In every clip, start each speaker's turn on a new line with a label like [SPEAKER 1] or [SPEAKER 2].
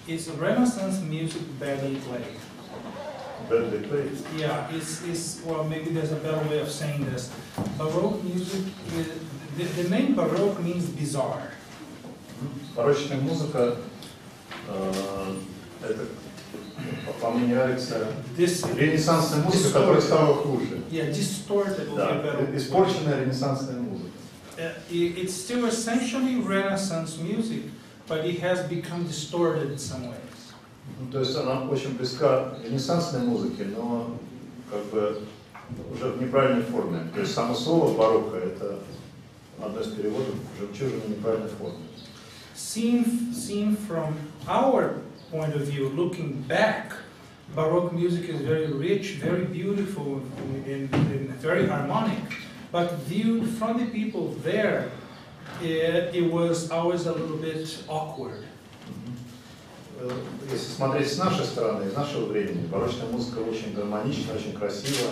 [SPEAKER 1] Is Renaissance music badly played?
[SPEAKER 2] Badly played?
[SPEAKER 1] Yeah, well, maybe there's a better way of saying this. Baroque music, the name Baroque means bizarre.
[SPEAKER 2] Барочная музыка, это, по мне нравится, ренессансная музыка, которая стала хуже.
[SPEAKER 1] Yeah, distorted.
[SPEAKER 2] Да, испорченная ренессансная музыка.
[SPEAKER 1] It's still essentially Renaissance music, but it has become distorted in some ways.
[SPEAKER 2] То есть она очень близка ренессансной музыке, но как бы уже в неправильной форме. То есть само слово барокко — это одно из переводов жемчужины неправильной формы.
[SPEAKER 1] Seen from our point of view, looking back, Baroque music is very rich, very beautiful, and very harmonic. But viewed from the people there, it was always a little bit awkward.
[SPEAKER 2] Если смотреть с нашей стороны, из нашего времени, барочная музыка очень гармонична, очень красива.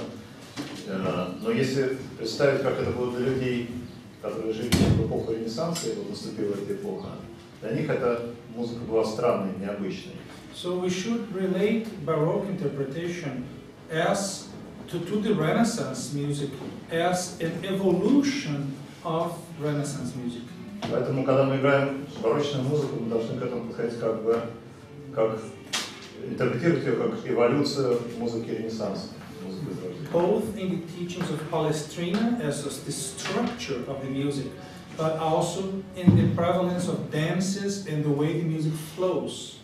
[SPEAKER 2] Но если представить, как это было для людей, которые жили в эпоху Ренессанса, и вот наступила эта эпоха, для них эта музыка была странной, необычной.
[SPEAKER 1] So we should relate Baroque interpretation as to the Renaissance music as an evolution of Renaissance music.
[SPEAKER 2] Поэтому, когда мы играем барочную музыку, мы должны к этому подходить как интерпретировать ее как эволюцию музыки Ренессанса.
[SPEAKER 1] Both in the teachings of Palestrina as the structure of the music, but also in the prevalence of dances and the way the music flows.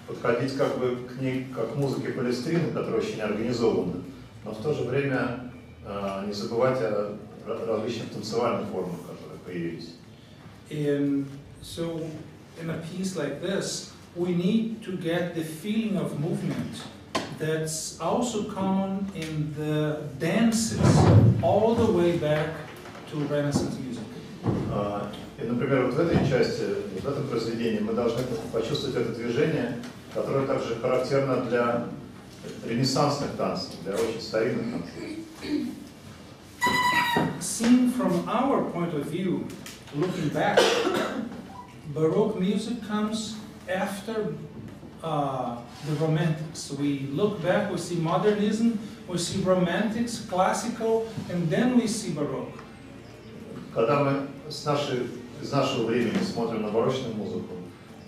[SPEAKER 2] Подходить как бы к ней как к музыке Палестрины, которая очень организована, но в то же время не забывать о различных танцевальных формах, которые появились.
[SPEAKER 1] So in a piece like this, we need to get the feeling of movement that's also common in the dances all the way back to Renaissance music.
[SPEAKER 2] И, например, вот в этой части, в этом произведении мы должны почувствовать это движение, которое также характерно для ренессансных танцев, для очень старинных танцев.
[SPEAKER 1] Seen from our point of view, looking back, Baroque music comes after the Romantics. We look back, we see modernism, we see Romantics, classical, and then we see Baroque.
[SPEAKER 2] Когда мы из нашего времени смотрим на барочную музыку,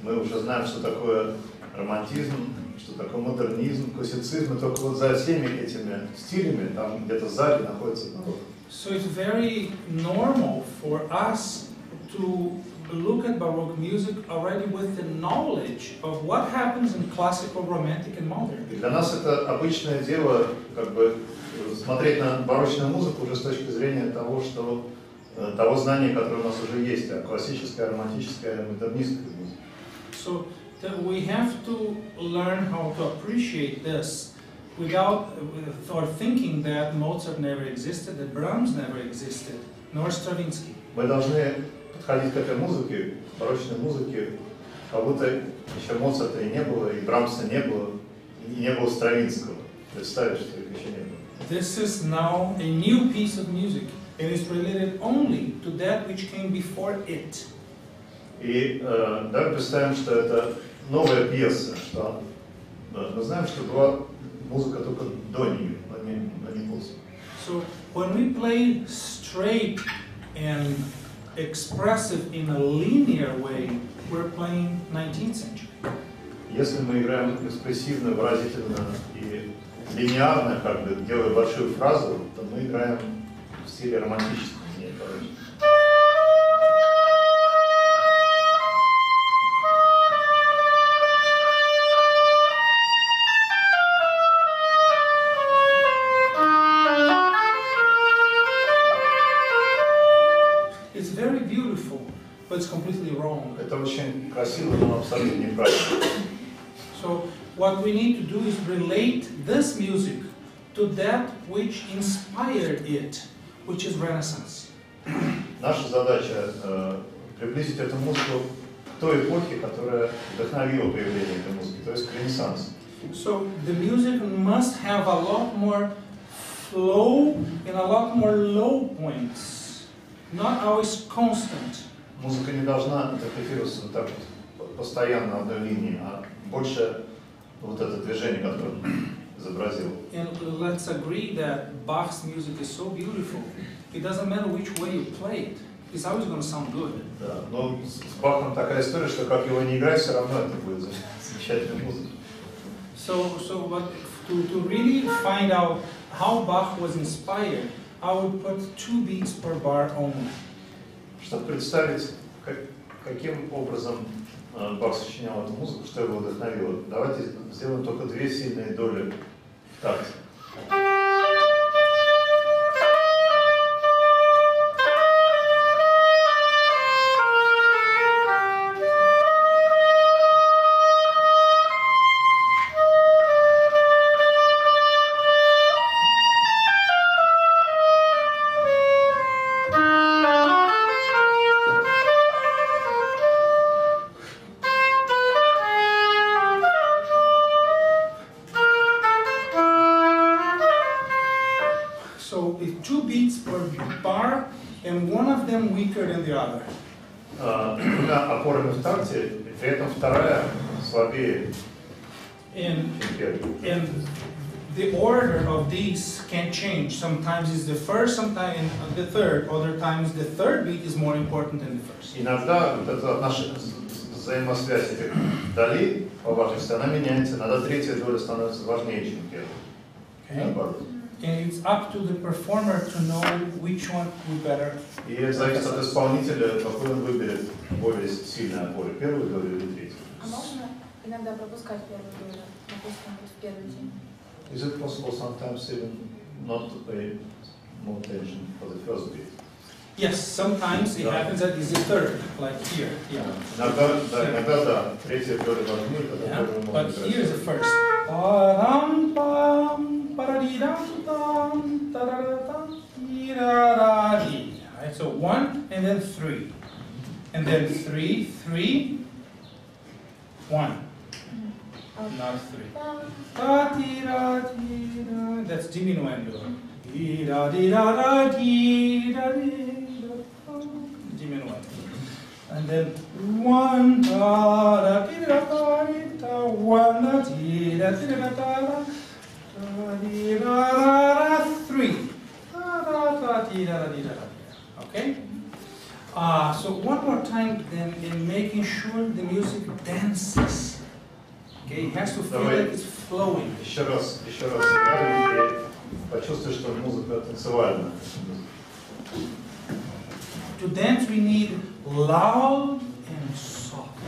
[SPEAKER 2] мы уже знаем, что такое романтизм, что такое модернизм, классицизм, и только вот за всеми этими стилями, там где-то сзади находится барокко.
[SPEAKER 1] So it's very normal for us to look at Baroque music already with the knowledge of what happens in classical, romantic, and modern.
[SPEAKER 2] И для нас это обычное дело, как бы смотреть на барочную музыку уже с точки зрения того, что того знания, которое у нас уже есть, о классической, романтической, модернистской музыке.
[SPEAKER 1] So we have to learn how to appreciate this without or thinking that Mozart never existed, that Brahms never existed, nor Stravinsky.
[SPEAKER 2] Мы должны подходить к этой музыке, к барочной музыке, как будто еще Моцарта и не было, и Брамса не было, и не было Стравинского. Представить, что их еще не было.
[SPEAKER 1] This is now a new piece of music. It is related only to that which came before it.
[SPEAKER 2] И давай представим, что это новая пьеса, что мы знаем, что была музыка только до нее, но не после.
[SPEAKER 1] So when we play straight and expressive in a linear way, we're playing 19th century.
[SPEAKER 2] Если мы играем экспрессивно, выразительно и линеарно, как бы делая большую фразу, то мы играем в стиле романтическом, не барочном.
[SPEAKER 1] It's very beautiful, but it's completely wrong.
[SPEAKER 2] Это очень красиво, но абсолютно неправильно.
[SPEAKER 1] So what we need to do is relate this music to that which inspired it, which is Renaissance.
[SPEAKER 2] Наша задача приблизить эту музыку к той эпохе, которая вдохновила появление этой музыки, то есть к Ренессансу.
[SPEAKER 1] So the music must have a lot more flow and a lot more low points, not always constant.
[SPEAKER 2] Музыка не должна интерпретироваться вот так вот постоянно на одной линии, а больше вот это движение, которое изобразил.
[SPEAKER 1] And let's agree that Bach's music is so beautiful. It doesn't matter which way you play it, it's always going to sound good.
[SPEAKER 2] Да, но с Бахом такая история, что как его не играть, все равно это будет замечательная музыка.
[SPEAKER 1] So but to really find out how Bach was inspired, I would put 2 beats per bar only.
[SPEAKER 2] Чтобы представить, каким образом Бах сочинял эту музыку, что его вдохновило, давайте сделаем только 2 сильные доли в такте.
[SPEAKER 1] So with 2 beats per bar, and one of them weaker than the other.
[SPEAKER 2] Двумя опорами в такте, и при этом вторая слабее,
[SPEAKER 1] And
[SPEAKER 2] чем первая.
[SPEAKER 1] the order of these can change. Sometimes it's the first, sometimes the third. Other times the third beat is more important than the first.
[SPEAKER 2] Иногда вот эта взаимосвязь этих долей по важности, она меняется. Иногда третья доля становится важнее, чем первая. Наоборот.
[SPEAKER 1] And it's up to the performer to know which one would better.
[SPEAKER 2] И это зависит от исполнителя, какой он выберет более сильные опоры, первую долю или третью.
[SPEAKER 3] А можно иногда пропускать первую долю, допустим, вот в первый день?
[SPEAKER 2] Is it possible sometimes even not to pay more attention for the first beat?
[SPEAKER 1] Yes, sometimes it happens that it's the third, like here. Yeah.
[SPEAKER 2] Иногда да, третья доля важнее, когда
[SPEAKER 1] Yeah,
[SPEAKER 2] первую
[SPEAKER 1] but
[SPEAKER 2] можно
[SPEAKER 1] here's the
[SPEAKER 2] играть.
[SPEAKER 1] first. Pa-ram-pam, pa-da-dee-dam-dam, ta-da-da-dam, dee-da-da-dee. Right, so 1 and then 3. And then 3, 3, 1. Not 3. Da-dee-da-dee-da. That's diminuendo. Dee-da-dee-da-da-dee-da-dee-da. Diminuendo. And then 1, da-da-dee-da-da-dee-da, 1, da-dee-da-dee-da-da-da, da-dee-da-da-da, 3. Da-da-da-dee-da-da-dee-da-da. Okay? So one more time then in making sure the music dances. Okay, it has to feel
[SPEAKER 2] Давай.
[SPEAKER 1] like it's flowing.
[SPEAKER 2] Еще раз играем и почувствуй, что музыка танцевальная.
[SPEAKER 1] To dance we need loud and soft.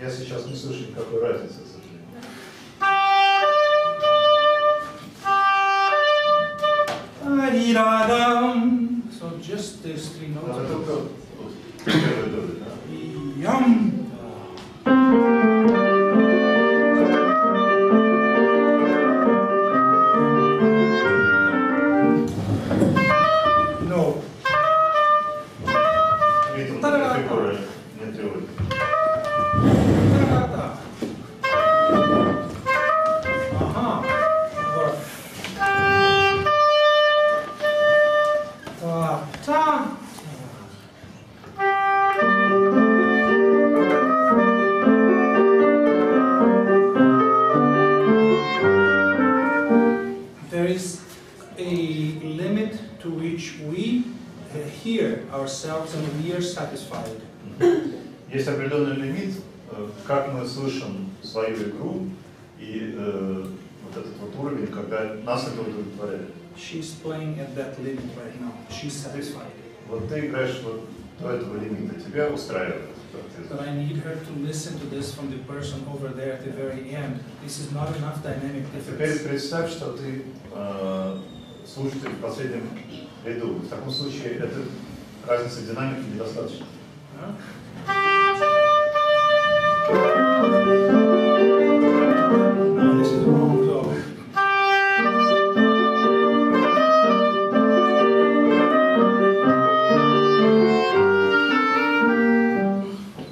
[SPEAKER 2] Я сейчас не слышу никакой разницы, к сожалению.
[SPEAKER 1] So just these three notes.
[SPEAKER 2] Надо только первый доли, да?
[SPEAKER 1] Yum. No.
[SPEAKER 2] Ритм фигуры не требует.
[SPEAKER 1] Ага. Вот. Та. There is a limit to which we hear ourselves and we are satisfied.
[SPEAKER 2] Есть определенный лимит, как мы слышим свою игру и вот этот вот уровень, когда нас это удовлетворяет.
[SPEAKER 1] She's playing at that limit right now. She's satisfied.
[SPEAKER 2] Вот ты играешь вот до этого лимита, тебя устраивает.
[SPEAKER 1] But I need her to listen to this from the person over there at the very end. This is not enough dynamic
[SPEAKER 2] Теперь
[SPEAKER 1] difference.
[SPEAKER 2] представь, что ты слушатель в последнем ряду. В таком случае этой разницы динамики недостаточно.
[SPEAKER 1] No, this is wrong though.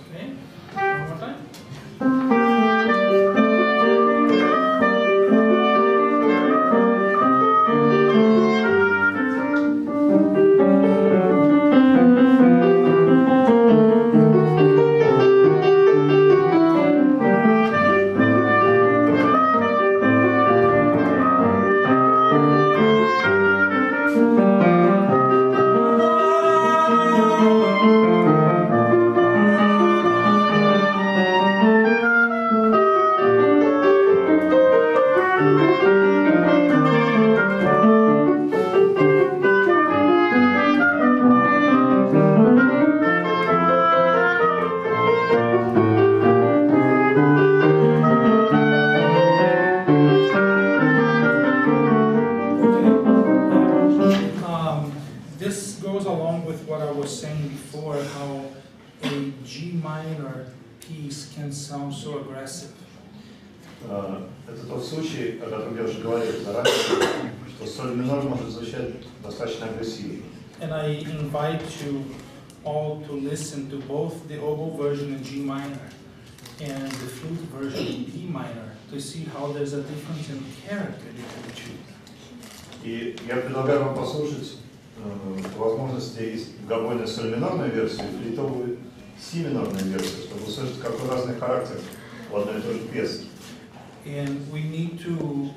[SPEAKER 1] Okay, one more time. This goes along with what I was saying before, how a G minor piece can sound so aggressive.
[SPEAKER 2] Это тот случай, о котором я уже говорил заранее, что соль минор может звучать достаточно агрессивно.
[SPEAKER 1] And I invite you all to listen to both the oboe version in G minor and the flute version in D minor to see how there's a difference in character between the two.
[SPEAKER 2] И я предлагаю вам послушать по возможности из гобойной соль-минорной версии и флейтовую си-минорную версию, чтобы услышать, какой разный характер у одной и той же пьесы.
[SPEAKER 1] And we need to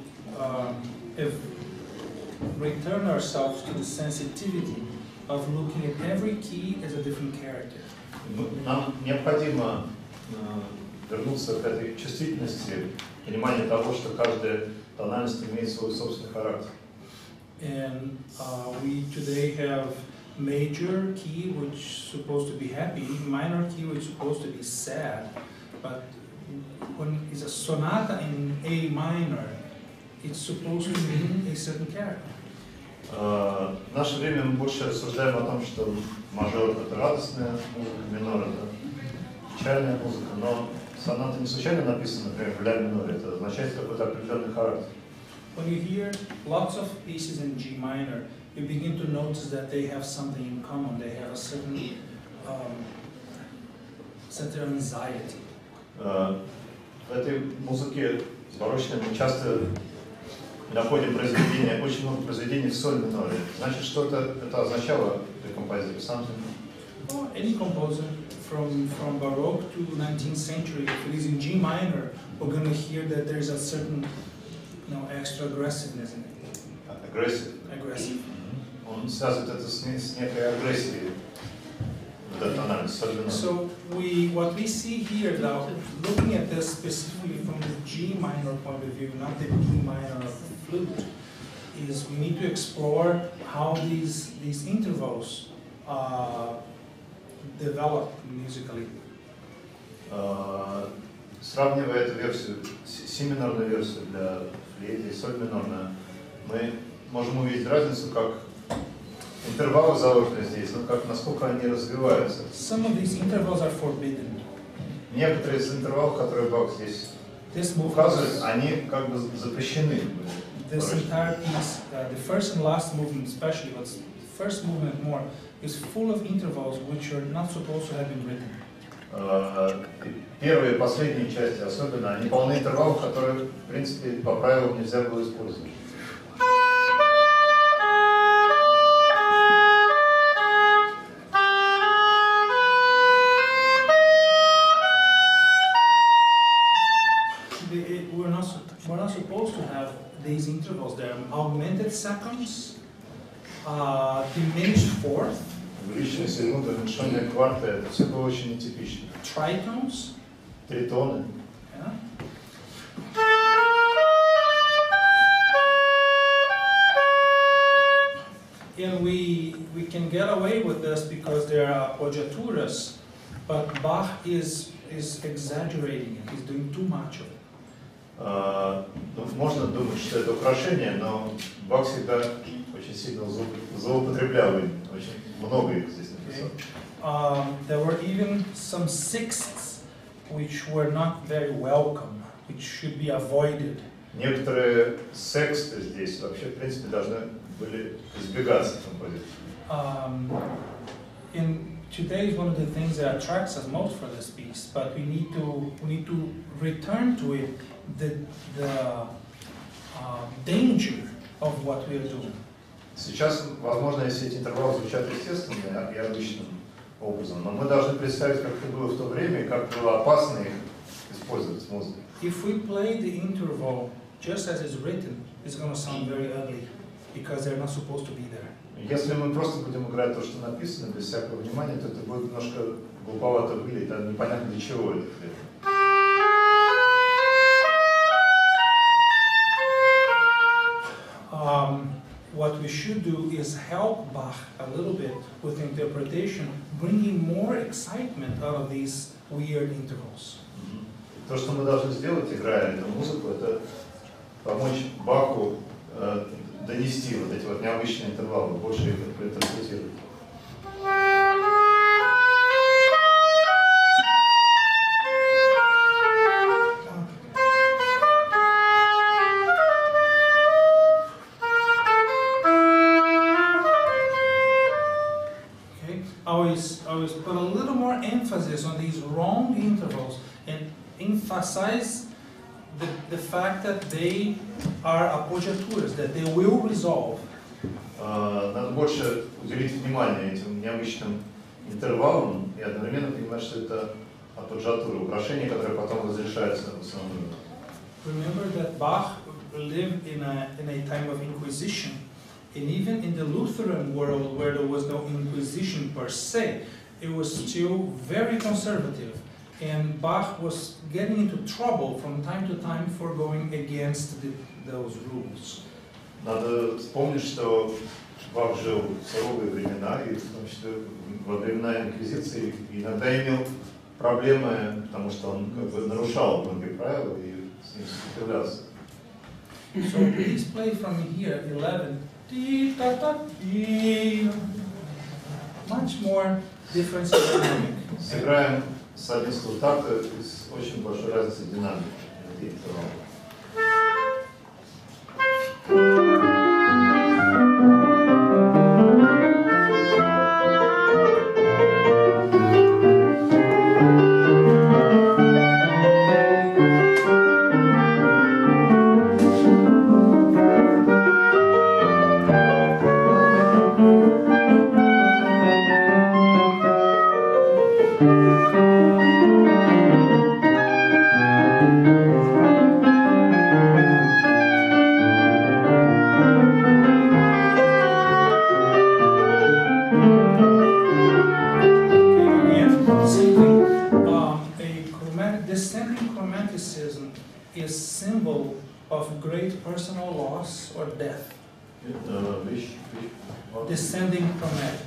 [SPEAKER 1] return ourselves to the sensitivity of looking at every key as a different character.
[SPEAKER 2] Нам необходимо вернуться к этой чувствительности, понимание того, что каждая тональность имеет свой собственный характер.
[SPEAKER 1] And we today have major key, which is supposed to be happy, minor key, which is supposed to be sad, but when it's a sonata in A minor, it's supposed to mean a certain character.
[SPEAKER 2] В наше время мы больше рассуждаем о том, что мажор — это радостная музыка, минор — это печальная музыка, но соната не случайно написана, например, в ля миноре, это означает какой-то определенный характер.
[SPEAKER 1] When you hear lots of pieces in G minor, you begin to notice that they have something in common. They have a certain center of anxiety.
[SPEAKER 2] В этой музыке барочной мы часто находим произведения, очень много произведений в соль миноре. Значит, что это означало для композитора? Something?
[SPEAKER 1] Well, any composer from Baroque to 19th century, if it is in G minor, we're going to hear that there's a certain, extra aggressiveness in it.
[SPEAKER 2] Aggressive.
[SPEAKER 1] Aggressive.
[SPEAKER 2] Он связывает это с некой агрессией.
[SPEAKER 1] So what we see here now, looking at this specifically from the G minor point of view, not the B minor of the flute, is we need to explore how these intervals develop musically.
[SPEAKER 2] Сравнивая эту версию, си-минорную версию для флейты и соль минорную, мы можем увидеть разницу, как интервалы заложены здесь, но как насколько они развиваются.
[SPEAKER 1] Some of these intervals are forbidden.
[SPEAKER 2] Некоторые из интервалов, которые Бах здесь указывает, они как бы запрещены.
[SPEAKER 1] This entire piece, the first and last movement especially, but the first movement more, is full of intervals which are not supposed to have been written.
[SPEAKER 2] Первые и последние части особенно, они полны интервалов, которые, в принципе, по правилам нельзя было использовать.
[SPEAKER 1] We're not supposed to have these intervals there. Augmented seconds, diminished fourth.
[SPEAKER 2] Увеличенные секунды, уменьшенные кварты, это все было очень нетипично.
[SPEAKER 1] Tritones.
[SPEAKER 2] Тритоны.
[SPEAKER 1] Yeah. And we can get away with this because there are appoggiaturas, but Bach is exaggerating it. He's doing too much of it.
[SPEAKER 2] Можно думать, что это украшение, но Бах всегда очень сильно злоупотреблял им, очень много их здесь написал.
[SPEAKER 1] There were even some sixths which were not very welcome, which should be avoided.
[SPEAKER 2] Некоторые сексты здесь вообще, в принципе, должны были избегаться композиции.
[SPEAKER 1] Today is one of the things that attracts us most for this piece, but we need to return to it the danger of what we are doing.
[SPEAKER 2] Сейчас, возможно, если эти интервалы звучат естественно и обычным образом, но мы должны представить, как это было в то время и как было опасно их использовать в музыке.
[SPEAKER 1] If we play the interval just as it's written, it's going to sound very ugly because they're not supposed to be there.
[SPEAKER 2] Если мы просто будем играть то, что написано, без всякого внимания, то это будет немножко глуповато выглядеть, а непонятно для чего это.
[SPEAKER 1] What we should do is help Bach a little bit with interpretation, bringing more excitement out of these weird intervals.
[SPEAKER 2] То, что мы должны сделать, играя эту музыку, это помочь Баху донести вот эти вот необычные интервалы, больше их интерпретировать.
[SPEAKER 1] Always put a little more emphasis on these wrong intervals and emphasize the fact that they are appoggiaturas, that they will resolve.
[SPEAKER 2] Надо больше уделить внимание этим необычным интервалам и одновременно понимать, что это апогgiatura, украшение, которое потом разрешается в основном.
[SPEAKER 1] Remember that Bach lived in a time of Inquisition, and even in the Lutheran world, where there was no Inquisition per se, it was still very conservative. And Bach was getting into trouble from time to time for going against those rules.
[SPEAKER 2] Надо вспомнить, что Бах жил в суровые времена, и в том числе во времена Инквизиции иногда имел проблемы, потому что он как бы нарушал многие правила и с ним сопротивлялся.
[SPEAKER 1] So please play from here 11. Much more difference in dynamic.
[SPEAKER 2] Сыграем с 11 такта с очень большой разницей динамики.
[SPEAKER 1] is symbol of great personal loss or death. Descending chromatic.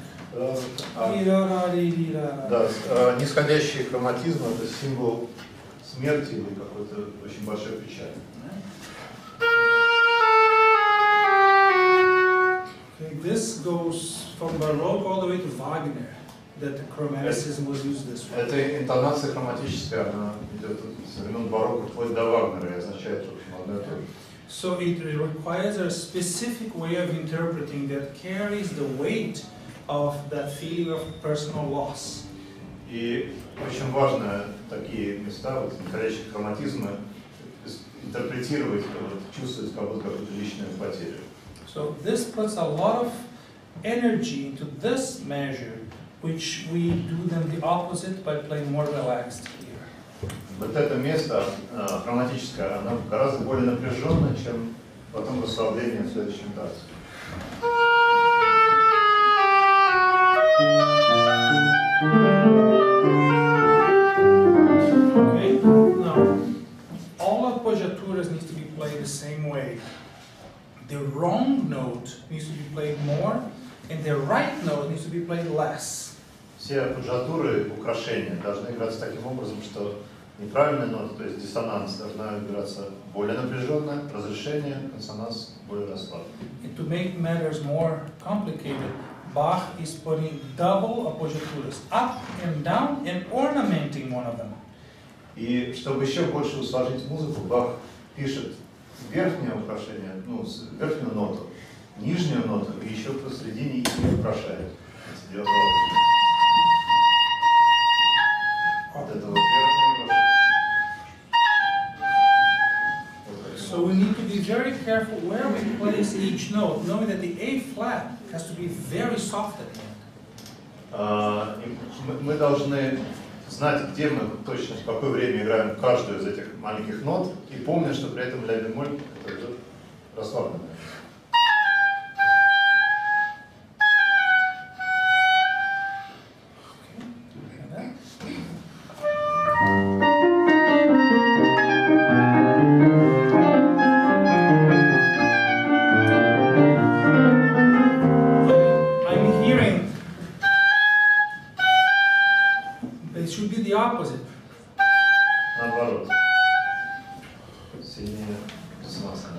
[SPEAKER 2] Да, нисходящий хроматизм — это символ смерти или какой-то очень большой печали.
[SPEAKER 1] Okay, this goes from Baroque all the way to Wagner, that the chromaticism was used this way.
[SPEAKER 2] Эта интонация хроматическая, она идет со времен барокко вплоть до Вагнера и означает, в общем, одно и то же.
[SPEAKER 1] So it requires a specific way of interpreting that carries the weight of that feeling of personal loss.
[SPEAKER 2] И очень важно такие места, вот нисходящие хроматизмы, интерпретировать, чувствовать как будто какую-то личную потерю.
[SPEAKER 1] So this puts a lot of energy into this measure, which we do then the opposite by playing more relaxed here.
[SPEAKER 2] Вот это место хроматическое, оно гораздо более напряженное, чем потом расслабление в следующем такте.
[SPEAKER 1] Okay, now all appoggiaturas need to be played the same way. The wrong note needs to be played more, and the right note needs to be played less.
[SPEAKER 2] Все аппогgiaturы, украшения должны играться таким образом, что неправильная нота, то есть диссонанс, должна играться более напряженно, разрешение, консонанс более расслаблен.
[SPEAKER 1] And to make matters more complicated, Bach is putting double appoggiaturas, up and down, and ornamenting one of them.
[SPEAKER 2] И чтобы еще больше усложнить музыку, Бах пишет верхнее украшение, ну, верхнюю ноту, нижнюю ноту, и еще посередине их украшает. Вот это вот верхнее украшение.
[SPEAKER 1] So we need to be very careful where we place each note, knowing that the A flat has to be very soft at the end.
[SPEAKER 2] Мы должны знать, где мы точно, в какое время играем каждую из этих маленьких нот, и помнить, что при этом ля бемоль это идет расслабленно. Наоборот. Сильнее диссонансное.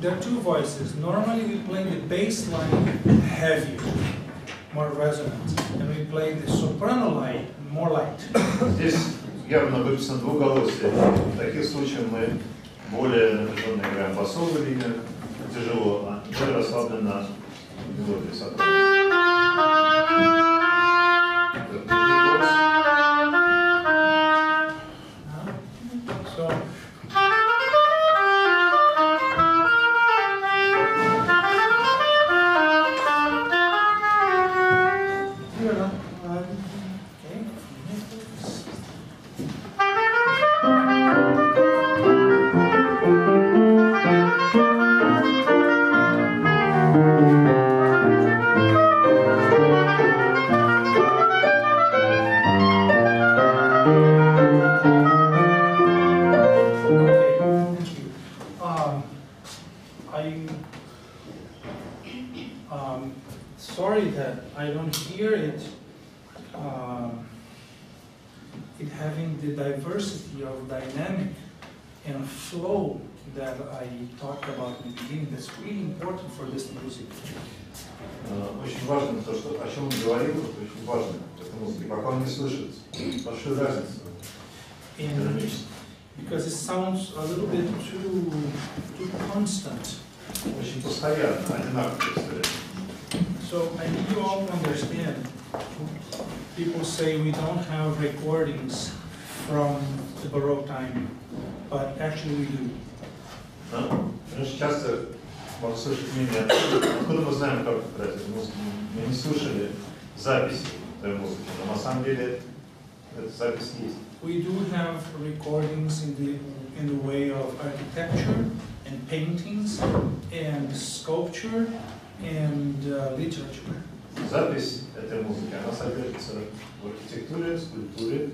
[SPEAKER 1] There are two voices. Normally we play the bass line heavier, more resonant, and we play the soprano line more light.
[SPEAKER 2] Здесь явно выписано двуголосие. В таких случаях мы более напряженно играем басовую линию, тяжело, а более расслабленно мелодию соответственно.
[SPEAKER 1] Sorry that I don't hear it, it having the diversity of dynamic and flow that I talked about in the beginning. That's really important for this music.
[SPEAKER 2] Очень важно то, что о чем он говорил, это очень важно в этой музыке. Пока он не слышит большую разницу.
[SPEAKER 1] because it sounds a little bit too constant.
[SPEAKER 2] Очень постоянно, одинаковая история.
[SPEAKER 1] So I need you all to understand, people say we don't have recordings from the Baroque time, but actually we do.
[SPEAKER 2] Конечно, часто можно слышать мнение, откуда мы знаем, как играть эту музыку. Мы не слышали записи этой музыки, но на самом деле эта запись есть.
[SPEAKER 1] We do have recordings in the way of architecture and paintings and sculpture and literature.
[SPEAKER 2] Запись этой музыки, она содержится в архитектуре, скульптуре,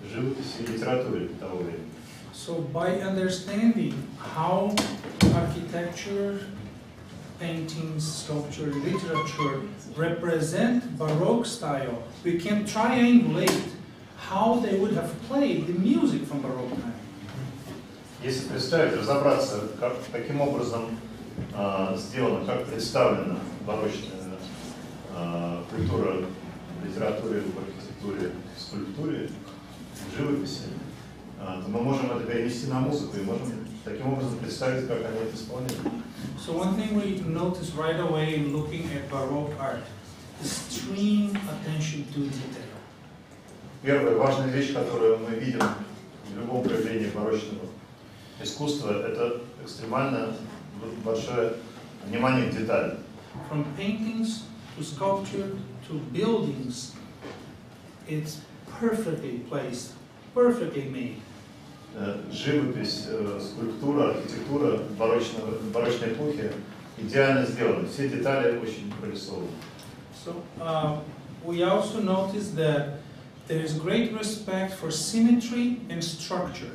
[SPEAKER 2] живописи и литературе того времени.
[SPEAKER 1] So by understanding how architecture, paintings, sculpture, literature represent Baroque style, we can triangulate how they would have played the music from Baroque time.
[SPEAKER 2] Если представить, разобраться, каким образом сделана, как представлена барочная культура в литературе, в архитектуре, в скульптуре, в живописи, то мы можем это перенести на музыку и можем таким образом представить, как они это исполняют.
[SPEAKER 1] So one thing we notice right away in looking at Baroque art is extreme attention to detail.
[SPEAKER 2] Первая важная вещь, которую мы видим в любом проявлении барочного искусства, это экстремально большое внимание к деталям.
[SPEAKER 1] From paintings to sculpture to buildings, it's perfectly placed, perfectly made.
[SPEAKER 2] Живопись, скульптура, архитектура барочной эпохи идеально сделаны. Все детали очень прорисованы.
[SPEAKER 1] So we also notice that there is great respect for symmetry and structure.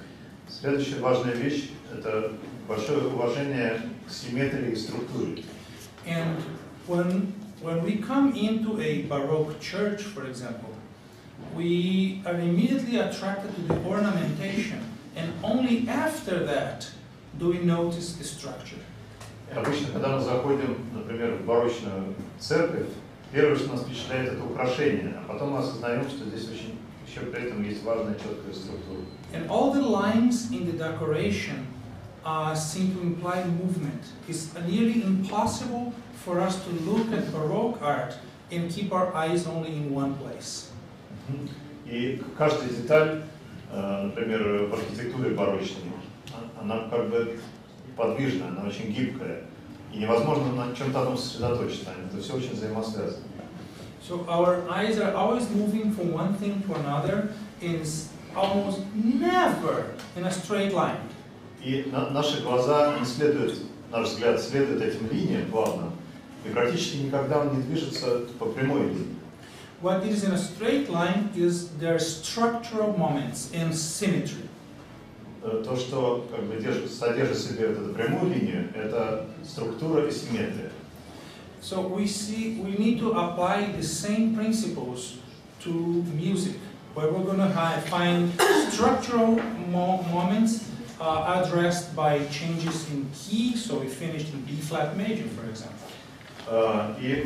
[SPEAKER 2] Следующая важная вещь – это большое уважение к симметрии и структуре.
[SPEAKER 1] And when we come into a Baroque church, for example, we are immediately attracted to the ornamentation, and only after that do we notice the structure.
[SPEAKER 2] Обычно, когда мы заходим, например, в барочную церковь, первое, что нас впечатляет, это украшение, а потом мы осознаем, что здесь еще при этом есть важная четкая структура.
[SPEAKER 1] And all the lines in the decoration seem to imply movement. It's nearly impossible for us to look at Baroque art and keep our eyes only in one place.
[SPEAKER 2] И каждая деталь, например, в архитектуре барочной, она как бы подвижная, она очень гибкая. И невозможно на чем-то одном сосредоточиться. Это все очень взаимосвязано.
[SPEAKER 1] So our eyes are always moving from one thing to another, and almost never in a straight line.
[SPEAKER 2] И наши глаза не следуют, наш взгляд следует этим линиям плавно, и практически никогда он не движется по прямой линии.
[SPEAKER 1] What is in a straight line is their structural moments and symmetry.
[SPEAKER 2] То, что как бы содержит в себе эту прямую линию, это структура и симметрия.
[SPEAKER 1] So we need to apply the same principles to music, where we're going to find structural moments addressed by changes in key. So we finished in B flat major, for example.
[SPEAKER 2] И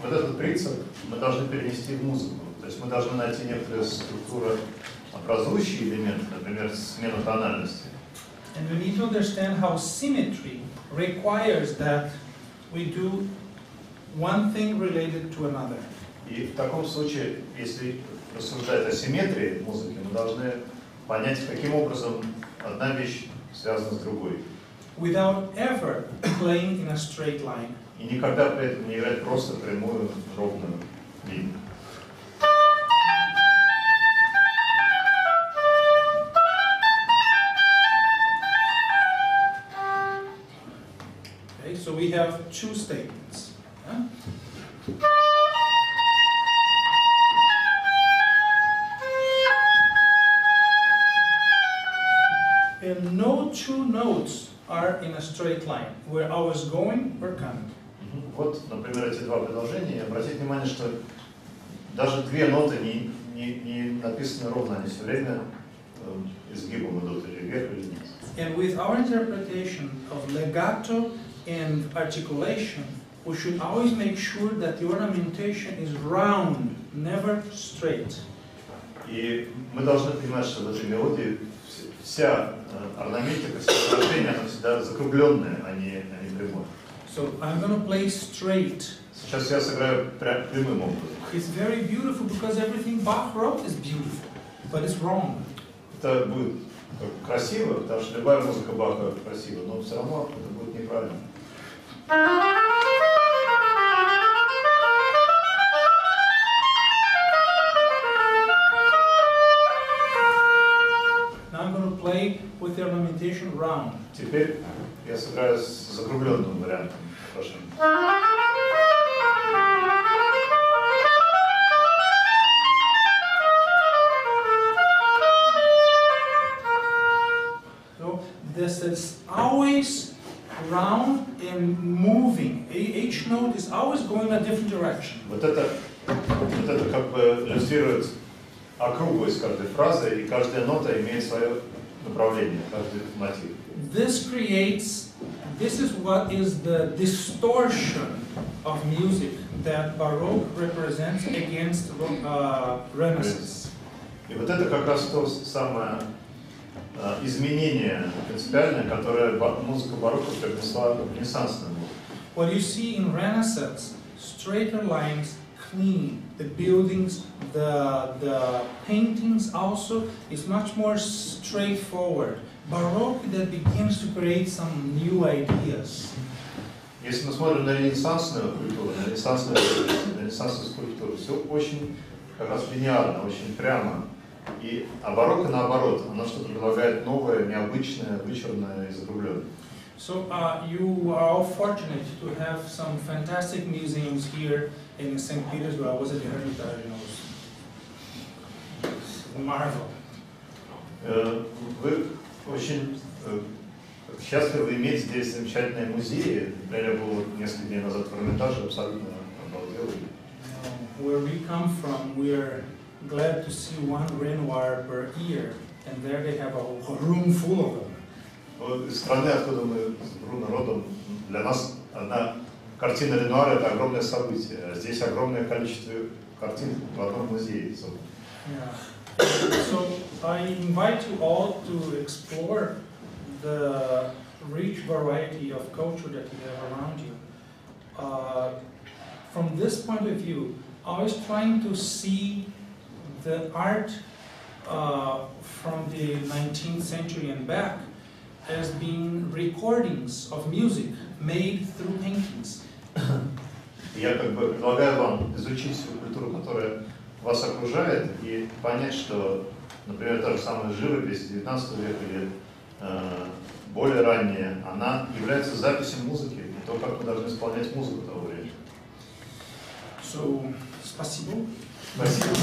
[SPEAKER 2] вот этот принцип мы должны перенести в музыку. То есть мы должны найти некоторые структурообразующие элементы, например, смену тональности.
[SPEAKER 1] And we need to understand how symmetry requires that we do one thing related to another.
[SPEAKER 2] И в таком случае, если рассуждать о симметрии музыки, мы должны понять, каким образом одна вещь связана с другой.
[SPEAKER 1] Without ever playing in a straight line.
[SPEAKER 2] И никогда при этом не играть просто прямую, ровную линию.
[SPEAKER 1] Okay, so we have two statements. Yeah? And no two notes are in a straight line. We're always going or coming.
[SPEAKER 2] Вот, например, эти два предложения. Обратите внимание, что даже две ноты не написаны ровно, они все время изгибом идут или вверх, или вниз.
[SPEAKER 1] And with our interpretation of legato and articulation, we should always make sure that the ornamentation is round, never straight.
[SPEAKER 2] И мы должны понимать, что в этой мелодии вся орнаментика, все украшения, она всегда закругленная, а не прямая.
[SPEAKER 1] So I'm going to play straight.
[SPEAKER 2] Сейчас я сыграю прямым образом.
[SPEAKER 1] It's very beautiful because everything Bach wrote is beautiful, but it's wrong.
[SPEAKER 2] Это будет красиво, потому что любая музыка Баха красива, но все равно это будет неправильно.
[SPEAKER 1] Now I'm going to play with the ornamentation round.
[SPEAKER 2] Теперь я сыграю с закругленным вариантом. Прошу.
[SPEAKER 1] This is always round and moving. Each note is always going in a different direction.
[SPEAKER 2] Вот это как бы иллюстрирует округлость каждой фразы, и каждая нота имеет свое направление, каждый мотив.
[SPEAKER 1] This is what is the distortion of music that Baroque represents against Renaissance.
[SPEAKER 2] И вот это как раз то самое изменение принципиальное, которое музыка барокко привнесла в ренессансную музыку.
[SPEAKER 1] What you see in Renaissance, straighter lines, clean, the buildings, the paintings also is much more straightforward. Baroque that begins to create some new ideas.
[SPEAKER 2] Если мы смотрим на ренессансную культуру, на ренессансную скульптуру, все очень как раз линейно, очень прямо. А барокко наоборот, оно что-то предлагает новое, необычное, вычурное и закругленное.
[SPEAKER 1] So you are all fortunate to have some fantastic museums here in St. Petersburg. I was at the Hermitage, it was marvel.
[SPEAKER 2] Вы очень счастливы иметь здесь замечательные музеи. Я был несколько дней назад в Эрмитаже, абсолютно обалдел.
[SPEAKER 1] Where we come from, we are glad to see one Renoir per year, and there they have a room full of them.
[SPEAKER 2] Вот из страны, откуда мы с Бруно родом, для нас одна картина Ренуара — это огромное событие, а здесь огромное количество картин в одном музее.
[SPEAKER 1] Yeah. So I invite you all to explore the rich variety of culture that you have around you. From this point of view, always trying to see the art from the 19th century and back as being recordings of music made through paintings.
[SPEAKER 2] Я как бы предлагаю вам изучить всю культуру, которая вас окружает, и понять, что, например, та же самая живопись 19 века или более ранняя, она является записью музыки, и то, как мы должны исполнять музыку того времени.
[SPEAKER 1] So, спасибо.
[SPEAKER 2] Спасибо.